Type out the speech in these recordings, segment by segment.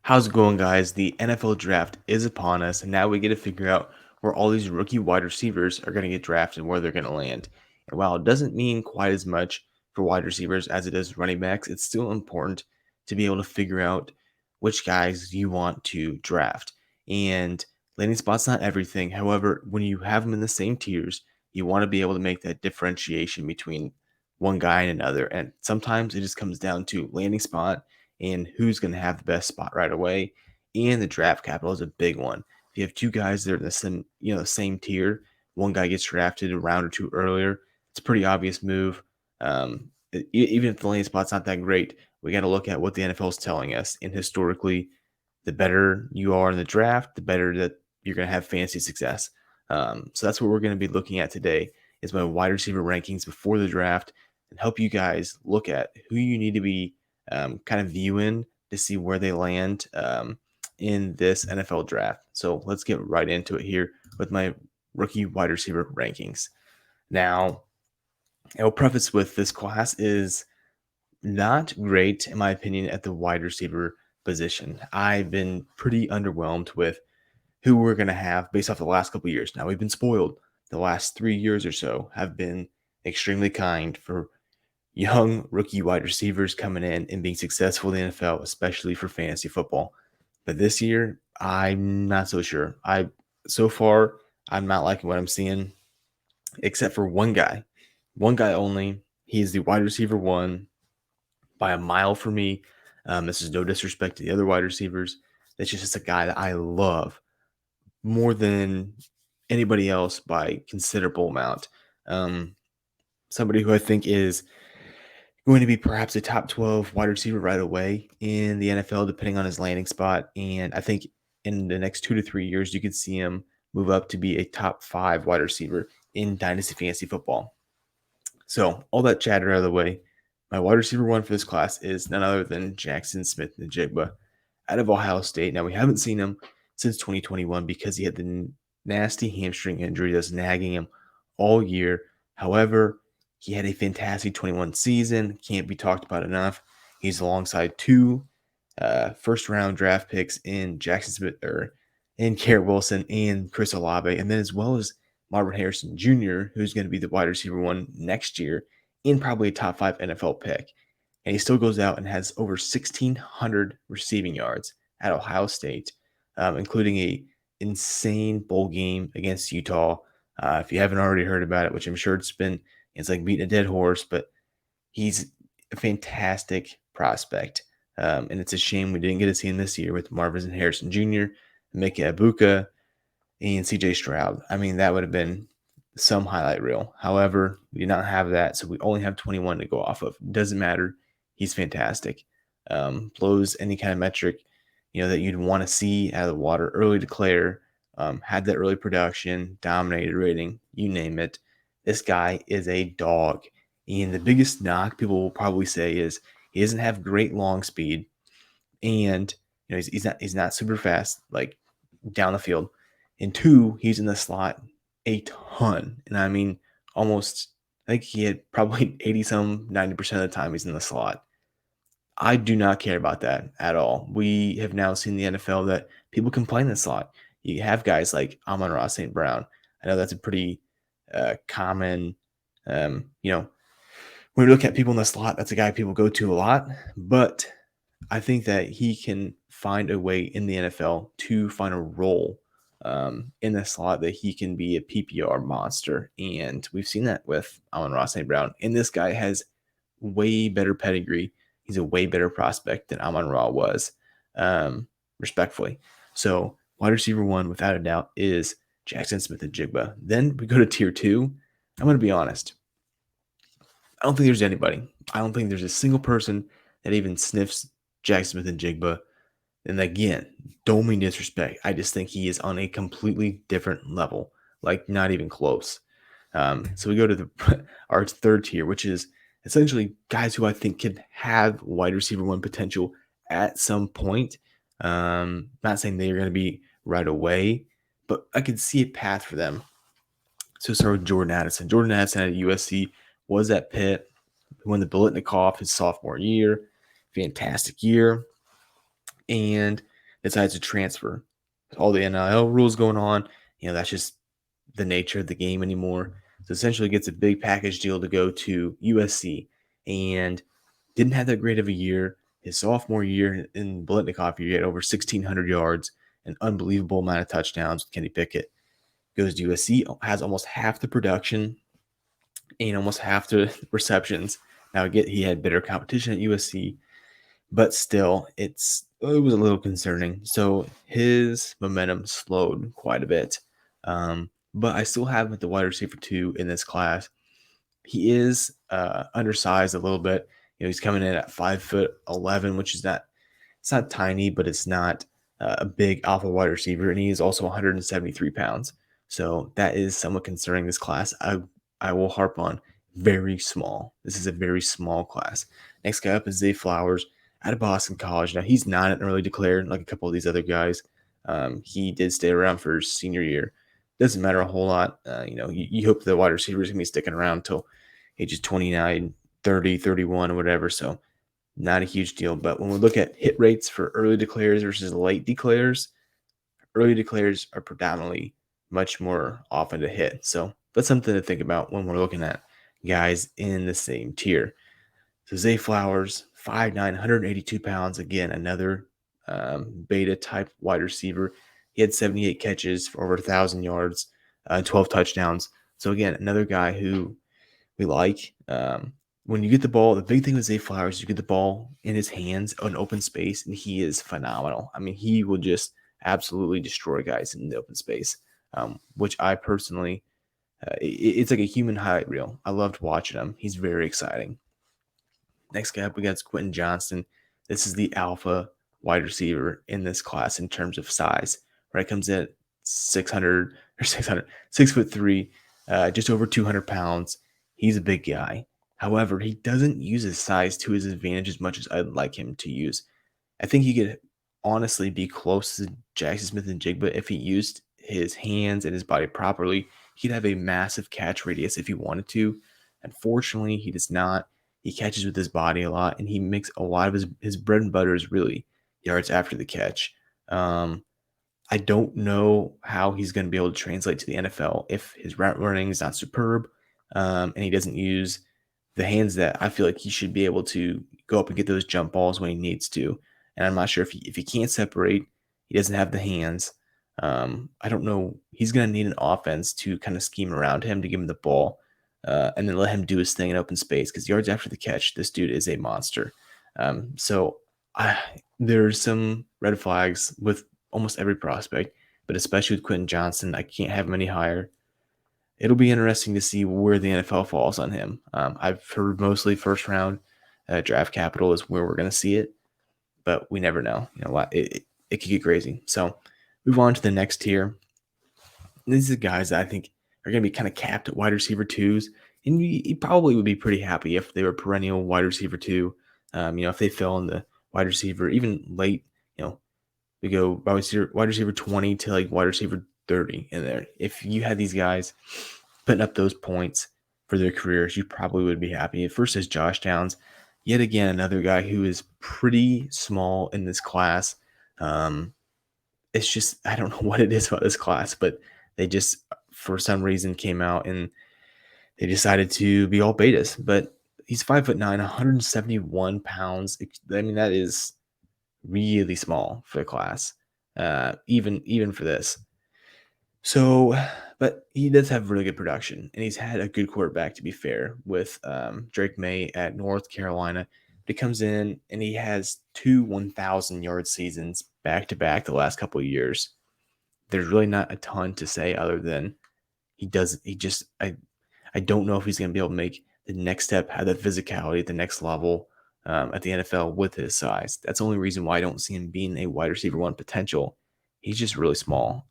How's it going, guys? The NFL draft is upon us, and now we get to figure out where all these rookie wide receivers are going to get drafted and where they're going to land. And while it doesn't mean quite as much for wide receivers as it does running backs, it's still important to be able to figure out which guys you want to draft. And landing spot's not everything. However, when you have them in the same tiers, you want to be able to make that differentiation between one guy and another. And sometimes it just comes down to landing spot and who's going to have the best spot right away. And the draft capital is a big one. If you have two guys that are in the same, same tier, one guy gets drafted a round or two earlier, it's a pretty obvious move. Even if the landing spot's not that great, we got to look at what the NFL is telling us. And historically, the better you are in the draft, the better that you're going to have fantasy success. So that's what we're going to be looking at today is my wide receiver rankings before the draft and help you guys look at who you need to be kind of viewing to see where they land in this NFL draft. So let's get right into it here with my rookie wide receiver rankings. Now, I'll preface with this class is not great, in my opinion, at the wide receiver position. I've been pretty underwhelmed with who we're going to have based off the last couple of years. Now, we've been spoiled. The last 3 years or so have been extremely kind for young rookie wide receivers coming in and being successful in the NFL, especially for fantasy football. But this year, I'm not so sure. So far, I'm not liking what I'm seeing, except for one guy only. He's the wide receiver one by a mile for me. This is no disrespect to the other wide receivers. It's just a guy that I love more than anybody else by considerable amount. Somebody who I think is going to be perhaps a top 12 wide receiver right away in the NFL, depending on his landing spot. And I think in the next 2 to 3 years, you could see him move up to be a top 5 wide receiver in Dynasty fantasy football. So all that chatter out of the way, my wide receiver one for this class is none other than Jaxon Smith-Njigba out of Ohio State. Now, we haven't seen him since 2021 because he had the nasty hamstring injury that's nagging him all year. However, he had a fantastic 21 season. Can't be talked about enough. He's alongside two first-round draft picks in Jaxon Smith in Garrett Wilson and Chris Olave, and then as well as Marvin Harrison Jr., who's going to be the wide receiver one next year and probably a top 5 NFL pick. And he still goes out and has over 1,600 receiving yards at Ohio State, including a insane bowl game against Utah. If you haven't already heard about it, which I'm sure it's like beating a dead horse, but he's a fantastic prospect. And it's a shame we didn't get to see him this year with Marvin Harrison Jr., Mika Ibuka, and CJ Stroud. I mean, that would have been some highlight reel. However, we did not have that, so we only have 21 to go off of. Doesn't matter. He's fantastic. Blows any kind of metric, that you'd want to see out of the water. Early declare, had that early production, dominated rating, you name it. This guy is a dog. And the biggest knock people will probably say is he doesn't have great long speed, and he's not super fast like down the field. And two, he's in the slot a ton, and I mean almost. I think he had probably 90% of the time he's in the slot. I do not care about that at all. We have now seen the NFL that people can play in the slot. You have guys like Amon-Ra St. Brown. I know that's a pretty common, when we look at people in the slot, that's a guy people go to a lot. But I think that he can find a way in the NFL to find a role in the slot that he can be a PPR monster. And we've seen that with Amon-Ra St. Brown. And this guy has way better pedigree. He's a way better prospect than Amon-Ra was, respectfully. So wide receiver one, without a doubt, is Jaxon Smith-Njigba. Then we go to tier two. I'm going to be honest. I don't think there's anybody. I don't think there's a single person that even sniffs Jaxon Smith-Njigba. And again, don't mean disrespect. I just think he is on a completely different level, like not even close. So we go to our third tier, which is essentially guys who I think could have wide receiver one potential at some point. Not saying they're going to be right away, but I could see a path for them. So start with Jordan Addison. Jordan Addison at USC was at Pitt. He won the Biletnikoff his sophomore year. Fantastic year. And decides to transfer. All the NIL rules going on, that's just the nature of the game anymore. So essentially gets a big package deal to go to USC and didn't have that great of a year. His sophomore year in Biletnikoff year, he had over 1,600 yards, an unbelievable amount of touchdowns with Kenny Pickett. Goes to USC, has almost half the production and almost half the receptions. Now, he had better competition at USC, but still, it was a little concerning. So his momentum slowed quite a bit. But I still have him at the wide receiver 2 in this class. He is undersized a little bit. He's coming in at 5'11", which is it's not tiny, but it's not a big alpha wide receiver, and he is also 173 pounds. So that is somewhat concerning this class. I will harp on very small. This is a very small class. Next guy up is Zay Flowers out of Boston College. Now, he's not an early declared like a couple of these other guys. He did stay around for his senior year. Doesn't matter a whole lot. You hope the wide receiver is going to be sticking around until ages 29, 30, 31, or whatever. So not a huge deal. But when we look at hit rates for early declares versus late declares, early declares are predominantly much more often to hit. So that's something to think about when we're looking at guys in the same tier. So Zay Flowers, 5'9", 182 pounds. Again, another beta type wide receiver. He had 78 catches for over 1,000 yards, 12 touchdowns. So again, another guy who we like. When you get the ball, the big thing with Zay Flowers, you get the ball in his hands on open space, and he is phenomenal. I mean, he will just absolutely destroy guys in the open space, which I personally, it's like a human highlight reel. I loved watching him. He's very exciting. Next guy up, we got Quentin Johnston. This is the alpha wide receiver in this class in terms of size. Right, comes in at 6'3", just over 200 pounds. He's a big guy. However, he doesn't use his size to his advantage as much as I'd like him to use. I think he could honestly be close to Jaxon Smith-Njigba if he used his hands and his body properly. He'd have a massive catch radius if he wanted to. Unfortunately, he does not. He catches with his body a lot, and he makes a lot of his bread and butter is really yards after the catch. I don't know how he's going to be able to translate to the NFL if his route running is not superb, and he doesn't use the hands that I feel like he should be able to go up and get those jump balls when he needs to. And I'm not sure if he can't separate, he doesn't have the hands. I don't know. He's going to need an offense to kind of scheme around him to give him the ball and then let him do his thing in open space because yards after the catch, this dude is a monster. So there's some red flags with almost every prospect, but especially with Quentin Johnston. I can't have him any higher. It'll be interesting to see where the NFL falls on him. I've heard mostly first round draft capital is where we're going to see it, but we never know. It could get crazy. So move on to the next tier. These are guys that I think are going to be kind of capped at wide receiver 2s, and you probably would be pretty happy if they were perennial wide receiver 2. If they fell in the wide receiver, even late, we go wide receiver 20 to like wide receiver 30 in there. If you had these guys putting up those points for their careers, you probably would be happy. First is Josh Downs, yet again another guy who is pretty small in this class. It's just I don't know what it is about this class, but they just for some reason came out and they decided to be all betas. But he's 5'9", 171 pounds. I mean, that is really small for the class, even for this. So, but he does have really good production, and he's had a good quarterback, to be fair, with Drake May at North Carolina. He comes in, and he has 2 1,000-yard seasons back-to-back the last couple of years. There's really not a ton to say other than I don't know if he's going to be able to make the next step, have that physicality at the next level at the NFL with his size. That's the only reason why I don't see him being a wide receiver 1 potential. He's just really small.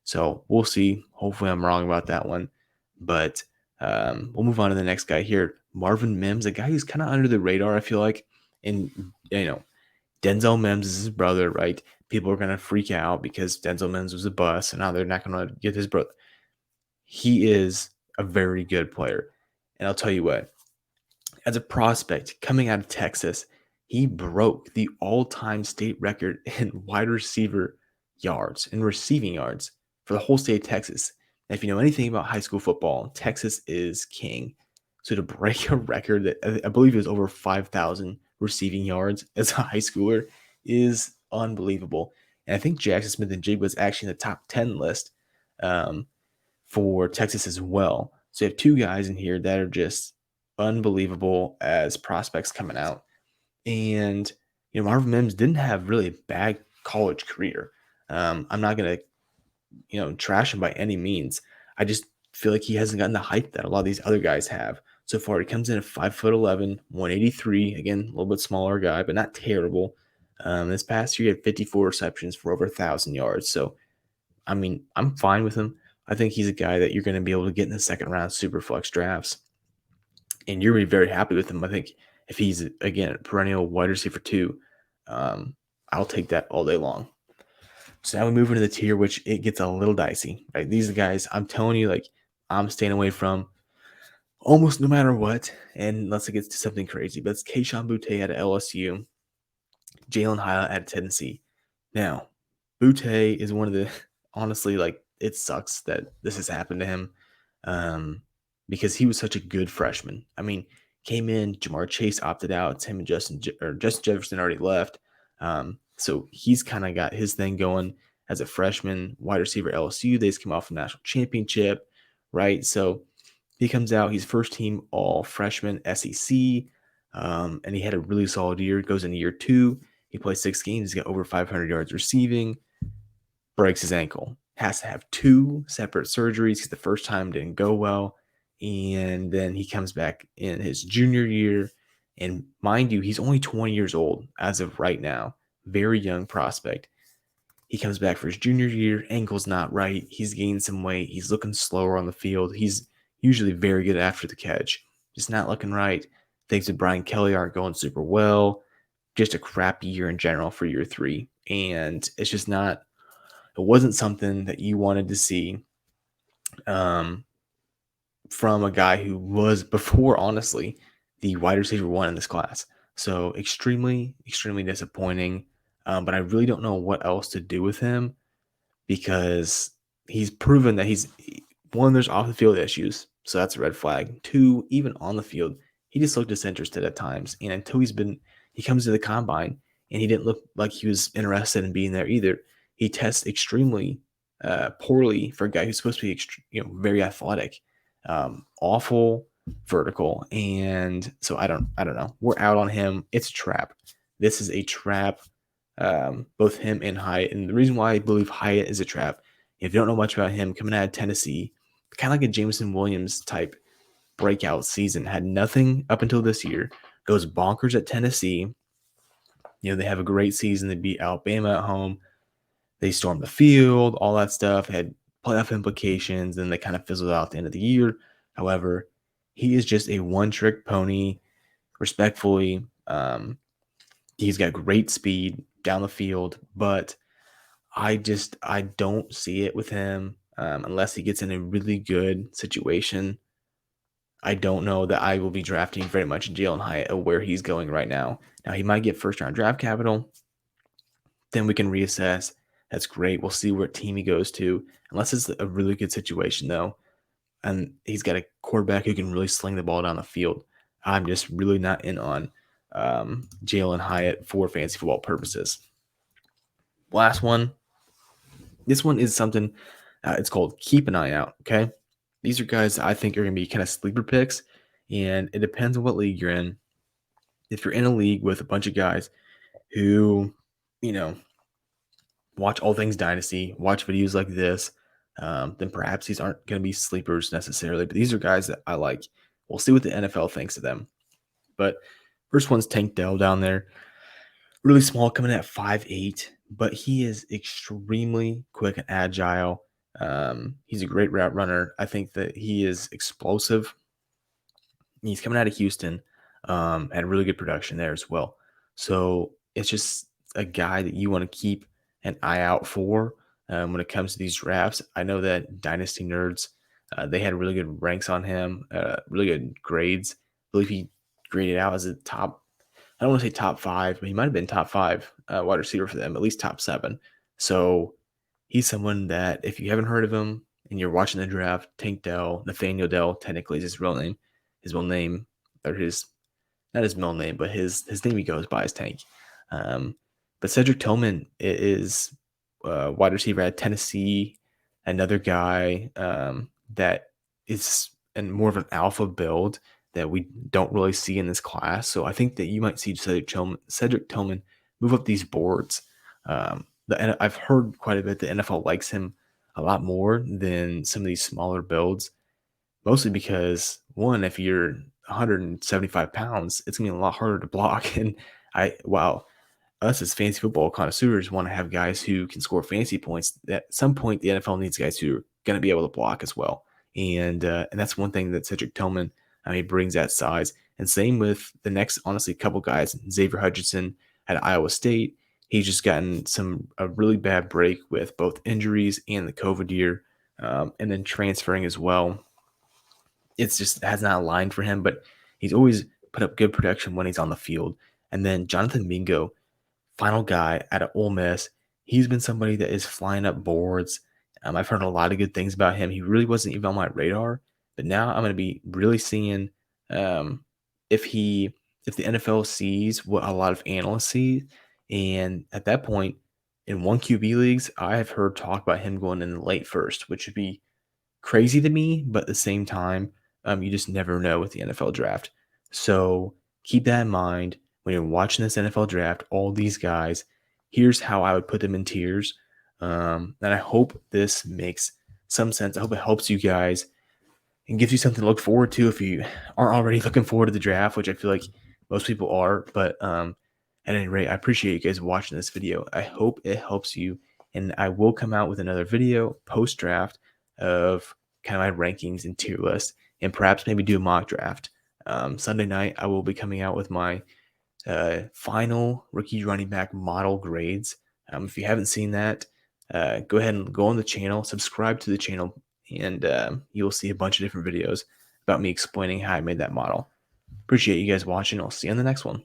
So we'll see. Hopefully I'm wrong about that one. But we'll move on to the next guy here. Marvin Mims, a guy who's kind of under the radar, I feel like. And, Denzel Mims is his brother, right? People are going to freak out because Denzel Mims was a bust, and now they're not going to get his brother. He is a very good player. And I'll tell you what, as a prospect coming out of Texas, He broke the all-time state record in wide receiver yards and receiving yards for the whole state of Texas. And if you know anything about high school football, Texas is king. So to break a record that I believe is over 5,000 receiving yards as a high schooler is unbelievable. And I think Jaxon Smith-Njigba was actually in the top 10 list um, for Texas as well. So you have two guys in here that are just unbelievable as prospects coming out. And Marvin Mims didn't have really a bad college career. I'm not gonna trash him by any means. I just feel like he hasn't gotten the hype that a lot of these other guys have so far. He comes in at 5'11", 183. Again, a little bit smaller guy, but not terrible. This past year, he had 54 receptions for over 1,000 yards. So, I mean, I'm fine with him. I think he's a guy that you're going to be able to get in the second round super flex drafts, and you're going to be very happy with him. I think if he's, again, a perennial wide receiver 2, I'll take that all day long. So now we move into the tier, which it gets a little dicey, right? These are the guys I'm telling you, like, I'm staying away from almost no matter what, and unless it gets to something crazy. But it's Kayshon Boutte out of LSU, Jalin Hyatt out of Tennessee. Now, Boutte is one of the, honestly, like, it sucks that this has happened to him because he was such a good freshman. I mean, came in, Jamar Chase opted out. It's him and Justin Jefferson already left. So he's kind of got his thing going as a freshman wide receiver LSU. They just came off a national championship, right? So he comes out, he's first team all freshman SEC, and he had a really solid year. Goes into year 2. He plays 6 games. He's got over 500 yards receiving, breaks his ankle, has to have 2 separate surgeries because the first time didn't go well. And then he comes back in his junior year. And mind you, he's only 20 years old as of right now. Very young prospect. He comes back for his junior year. Ankle's not right. He's gained some weight. He's looking slower on the field. He's usually very good after the catch. Just not looking right. Things with Brian Kelly aren't going super well. Just a crappy year in general for year 3. And it's just not, it wasn't something that you wanted to see from a guy who was before, honestly, the wide receiver 1 in this class. So extremely, extremely disappointing. But I really don't know what else to do with him because he's proven that he's, 1, there's off the field issues. So that's a red flag. 2, even on the field, he just looked disinterested at times. And until he comes to the combine and he didn't look like he was interested in being there either. He tests extremely poorly for a guy who's supposed to be, very athletic. Awful vertical. And so I don't know. We're out on him. It's a trap. This is a trap. Both him and Hyatt. And the reason why I believe Hyatt is a trap, if you don't know much about him, coming out of Tennessee, kind of like a Jameson Williams type breakout season, had nothing up until this year, goes bonkers at Tennessee. They have a great season. They beat Alabama at home. They stormed the field, all that stuff, had playoff implications, and they kind of fizzled out at the end of the year. However, he is just a one-trick pony, respectfully. He's got great speed down the field, but I don't see it with him unless he gets in a really good situation. I don't know that I will be drafting very much Jalin Hyatt where he's going right now. Now, he might get first-round draft capital. Then we can reassess. That's great. We'll see what team he goes to. Unless it's a really good situation, though, and he's got a quarterback who can really sling the ball down the field, I'm just really not in on Jalin Hyatt for fantasy football purposes. Last one. This one is something, it's called keep an eye out, okay? These are guys that I think are going to be kind of sleeper picks, and it depends on what league you're in. If you're in a league with a bunch of guys who, watch all things Dynasty, watch videos like this, then perhaps these aren't going to be sleepers necessarily, but these are guys that I like. We'll see what the NFL thinks of them. But first one's Tank Dell down there. Really small, coming at 5'8", but he is extremely quick and agile. He's a great route runner. I think that he is explosive. He's coming out of Houston, had really good production there as well. So it's just a guy that you want to keep an eye out for when it comes to these drafts. I know that Dynasty Nerds, they had really good ranks on him, really good grades. I believe he graded out as a top I don't want to say top 5, but he might have been top 5 wide receiver for them, at least top 7. So he's someone that if you haven't heard of him and you're watching the draft, Tank Dell, Nathaniel Dell, technically is his real name, or his not his middle name, but his name he goes by is Tank. Um, but Cedric Tillman is wide receiver at Tennessee, another guy that is and more of an alpha build that we don't really see in this class. So I think that you might see Cedric Tillman move up these boards. I've heard quite a bit the NFL likes him a lot more than some of these smaller builds, mostly because one, if you're 175 pounds, it's gonna be a lot harder to block. And wow, us as fantasy football connoisseurs want to have guys who can score fantasy points. At some point, the NFL needs guys who are going to be able to block as well, and that's one thing that Cedric Tillman, brings that size. And same with the next, honestly, couple guys, Zavier Hutchinson at Iowa State. He's just gotten a really bad break with both injuries and the COVID year, and then transferring as well. It's just has not aligned for him, but he's always put up good production when he's on the field. And then Jonathan Mingo, final guy out of Ole Miss. He's been somebody that is flying up boards. I've heard a lot of good things about him. He really wasn't even on my radar, but now I'm going to be really seeing um, if the NFL sees what a lot of analysts see, and at that point, in one QB leagues, I have heard talk about him going in the late first, which would be crazy to me, but at the same time, you just never know with the NFL draft. So keep that in mind when you're watching this NFL draft. All these guys, here's how I would put them in tiers. And I hope this makes some sense. I hope it helps you guys and gives you something to look forward to if you aren't already looking forward to the draft, which I feel like most people are. But at any rate, I appreciate you guys watching this video. I hope it helps you, and I will come out with another video post draft of kind of my rankings and tier list, and perhaps maybe do a mock draft. Sunday night, I will be coming out with my final rookie running back model grades. If you haven't seen that, go ahead and go on the channel, subscribe to the channel, and you'll see a bunch of different videos about me explaining how I made that model. Appreciate you guys watching. I'll see you on the next one.